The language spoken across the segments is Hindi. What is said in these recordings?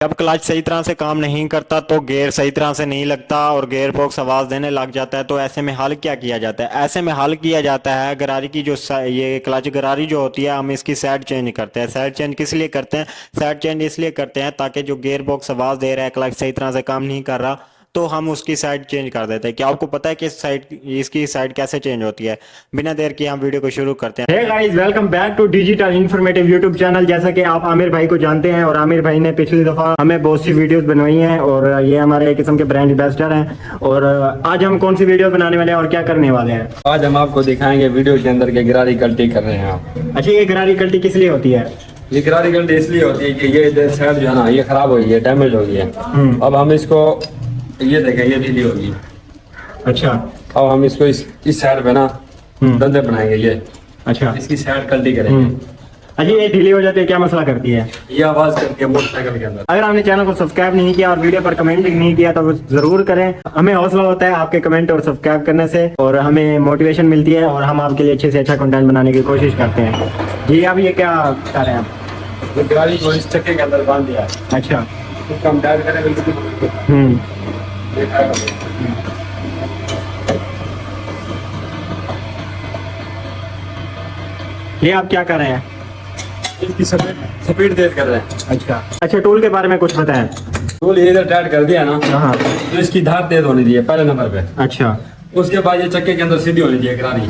जब क्लच सही तरह से काम नहीं करता तो गियर सही तरह से नहीं लगता और गियर बॉक्स आवाज देने लग जाता है। तो ऐसे में हल क्या किया जाता है? ऐसे में हल किया जाता है गरारी की जो ये क्लच गरारी जो होती है, हम इसकी साइड चेंज करते हैं। साइड चेंज किस लिए करते हैं? साइड चेंज इसलिए करते हैं ताकि जो गियर बॉक्स आवाज दे रहा है, क्लच सही तरह से काम नहीं कर रहा, तो हम उसकी साइड चेंज कर देते हैं। क्या आपको पता है कि इसकी साइड कैसे चेंज होती है? बिना देर के हम वीडियो को शुरू करते हैं। Hey guys, welcome back to digital informative YouTube channel. जैसा कि आप आमिर भाई को जानते हैं और आमिर भाई ने पिछली दफा हमें बहुत सी वीडियोस बनवाई हैं और ये हमारे एक किस्म के ब्रांड एम्बेसडर हैं। और आज हम कौन सी वीडियो बनाने वाले हैं और क्या करने वाले हैं? आज हम आपको दिखाएंगे वीडियो के अंदर के गरारी कल्टी कर रहे हैं आप। अच्छा, ये गरारी कल्टी किस लिए होती है? ये गरारी कल्टी इसलिए होती है कि ये साइड जो है ना, ये खराब हो गई है, डैमेज हो गई है। अब हम इसको, ये देखें, ये ढीली होगी। अच्छा, अब हम इसको इस साइड पे ना दंदे बनाएंगे ये। अच्छा, इसकी साइड कल्टी करेंगे। अच्छा, ये ढीली हो जाती है, क्या मसला करती है? ये आवाज करती है मोटरसाइकिल के अंदर। अगर आपने चैनल को सब्सक्राइब नहीं किया और वीडियो पर कमेंट नहीं किया तो जरूर करें। हमें हौसला होता है आपके कमेंट और सब्सक्राइब करने से और हमें मोटिवेशन मिलती है और हम आपके लिए अच्छे से अच्छा कंटेंट बनाने की कोशिश करते हैं। जी, अब ये क्या कर रहे हैं आप? ये गरारी को इस चक्के के अंदर बांध दिया है। अच्छा, इसको हम टाइट करें बिल्कुल। ये आप क्या कर रहे हैं? इसकी स्पीड तेज कर रहे हैं। अच्छा, टूल के बारे में कुछ बताएं। टूल ये इधर टाइट कर दिया ना, हाँ, तो इसकी धार तेज होनी चाहिए पहले नंबर पे। अच्छा, उसके बाद ये चक्के के अंदर सीधी होनी चाहिए गरारी।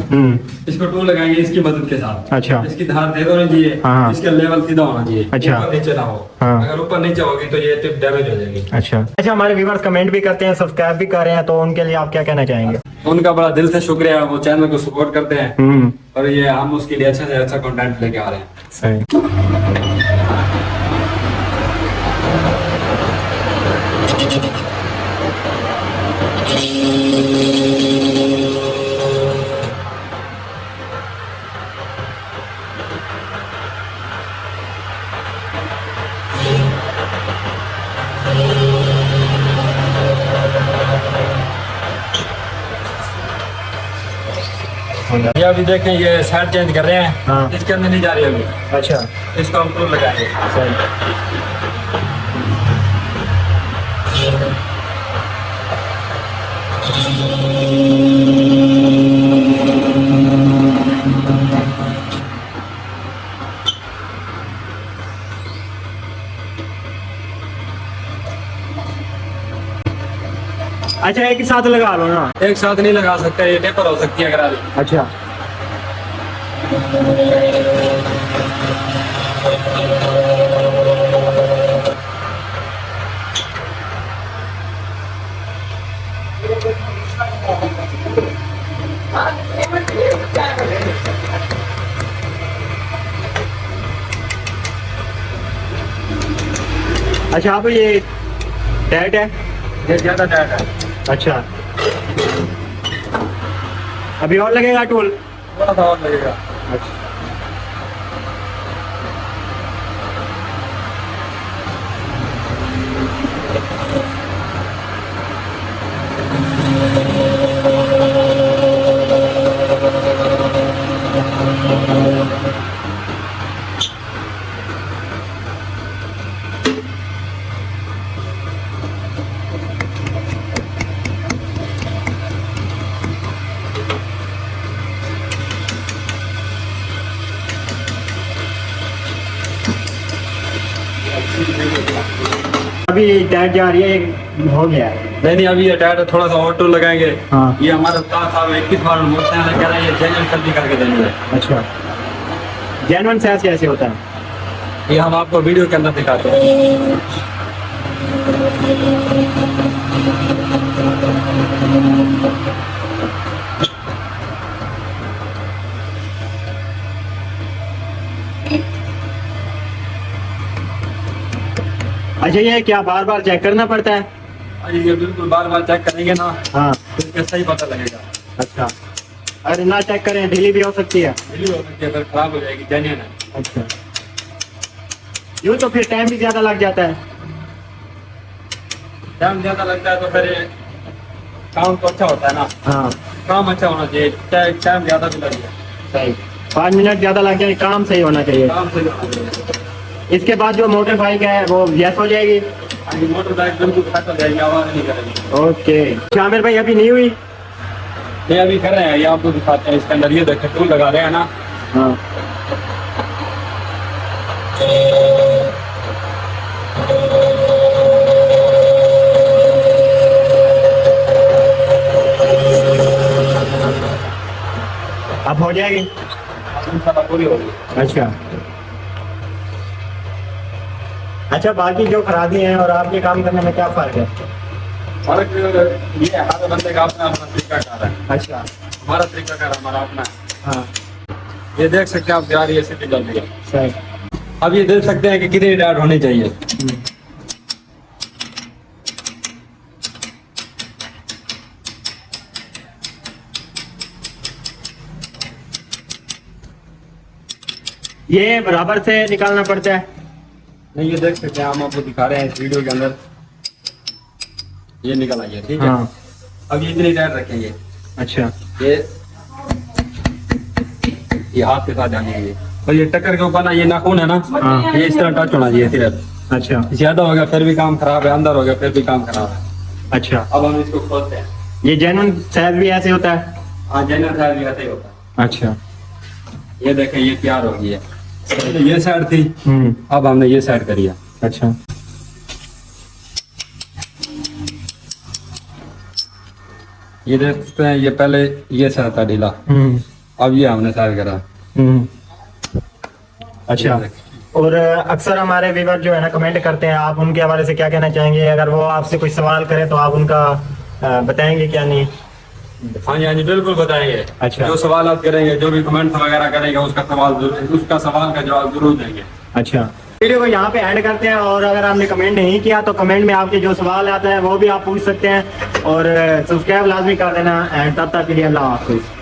इसको टूल लगाएंगे इसकी मदद के साथ। अच्छा, इसकी धार तेज होनी चाहिए। हाँ, इसका लेवल सीधा होना चाहिए। अच्छा, ऊपर नीचे ना हो। हाँ, अगर ऊपर नीचे होगी तो ये टिप डैमेज हो जाएगी। अच्छा, हमारे व्यूअर्स कमेंट भी करते हैं, सब्सक्राइब भी कर रहे हैं, तो उनके लिए आप क्या कहना चाहेंगे? उनका बड़ा दिल से शुक्रिया, वो चैनल को सपोर्ट करते हैं और ये हम उसके लिए अच्छा से अच्छा कंटेंट लेके आ रहे हैं। सही। ये अभी देखें, ये साइड चेंज कर रहे हैं। हाँ, इसके अंदर नहीं जा रही अभी। अच्छा, इसको हम टूल लगाएंगे। सही। अच्छा, एक ही साथ लगा लो ना। एक साथ नहीं लगा सकते, ये टेपर हो सकती है गरारी। अच्छा, अच्छा, आप ये टाइट है? ये ज्यादा टाइट है। अच्छा, अभी और लगेगा टूल? थोड़ा सा और लगेगा। अच्छा, अभी टाइट जा रही है, हो गया है। नहीं, अभी ये टायर थोड़ा सा और टूल लगाएंगे। हाँ, ये हमारे उस्ताद साहब 21 बार मोटरसाइकिल कह रहे हैं, ये जेन्युइन कल्टी करके देंगे। अच्छा, जेन्युइन साइज कैसे होता है? ये हम आपको वीडियो के अंदर दिखाते हैं। अच्छा, ये क्या बार बार चेक करना पड़ता है? ये बिल्कुल बार बार चेक करेंगे ना, हाँ, तो इसका सही पता लगेगा। अच्छा, अगर ना चेक करें ढीली भी हो सकती है? ढीली हो सकती है, फिर खराब हो जाएगी, जेन्युइन है। अच्छा, यूँ तो फिर टाइम भी ज्यादा लग जाता है। टाइम ज्यादा लगता है तो फिर काम तो अच्छा होता है ना। हाँ, काम अच्छा होना चाहिए, टाइम ज्यादा भी लगे। सही। 5 मिनट ज्यादा लग जाए, काम सही होना चाहिए। काम सही होना चाहिए। इसके बाद जो मोटर बाइक है वो गैस हो जाएगी। ये मोटर बाइक बिल्कुल सेट हो जाएगी, आवाज नहीं करेगी। ओके शामिर भाई अभी नहीं हुई? ये अभी कर रहे हैं, ये आपको दिखाते हैं। इसके अंदर ये देखें टूल लगा रहे हैं ना। हाँ अब हो जाएगी। इंशाल्लाह पूरी होगी। अच्छा अच्छा, बाकी जो खराबी है और आपके काम करने में क्या फर्क है? फर्क ये है, हर बंदे का अपना अपना तरीका कार है। अच्छा हमारा तरीका कार हमारा अपना है। हाँ ये देख सकते हैं आप, यार ये सीधी चल रही है। सही। अब ये देख सकते हैं कि कितनी डाट होनी चाहिए। ये बराबर से निकालना पड़ता है। नहीं, ये देख सकते हैं, हम आपको दिखा रहे हैं इस वीडियो के अंदर। ये निकल आई है, ठीक है। हाँ अब ये इतनी टाइट रखेंगे। अच्छा ये हाथ के साथ जानेंगे और ये टक्कर के ऊपर ना ये नाखून है ना, हाँ। ये इस तरह टच होना चाहिए सिर्फ। अच्छा ज्यादा हो गया फिर भी काम खराब है, अंदर हो गया फिर भी काम खराब है। अच्छा, अब हम इसको खोलते हैं। ये जेन्युइन साइज भी ऐसे होता है? हाँ, जेन्युइन साइज भी ऐसे ही होता है। अच्छा ये देखें, ये तैयार हो गई है। ये साइड थी, अब हमने ये साइड करी है। अच्छा ये देखते हैं, ये पहले ये साइड था ढीला, अब ये हमने साइड करा। अच्छा, और अक्सर हमारे व्यूअर जो है ना कमेंट करते हैं, आप उनके हवाले से क्या कहना चाहेंगे? अगर वो आपसे कोई सवाल करें तो आप उनका बताएंगे क्या नहीं? हाँ जी, हाँ जी, बिल्कुल बताएंगे। अच्छा। जो सवाल आप करेंगे, जो भी कमेंट वगैरह करेंगे, उसका सवाल का जवाब जरूर देंगे। अच्छा, वीडियो को यहाँ पे ऐड करते हैं, और अगर आपने कमेंट नहीं किया तो कमेंट में आपके जो सवाल आता है वो भी आप पूछ सकते हैं, और सब्सक्राइब लाजमी कर देना। एंड तब तक के लिए अल्लाह हाफिज़।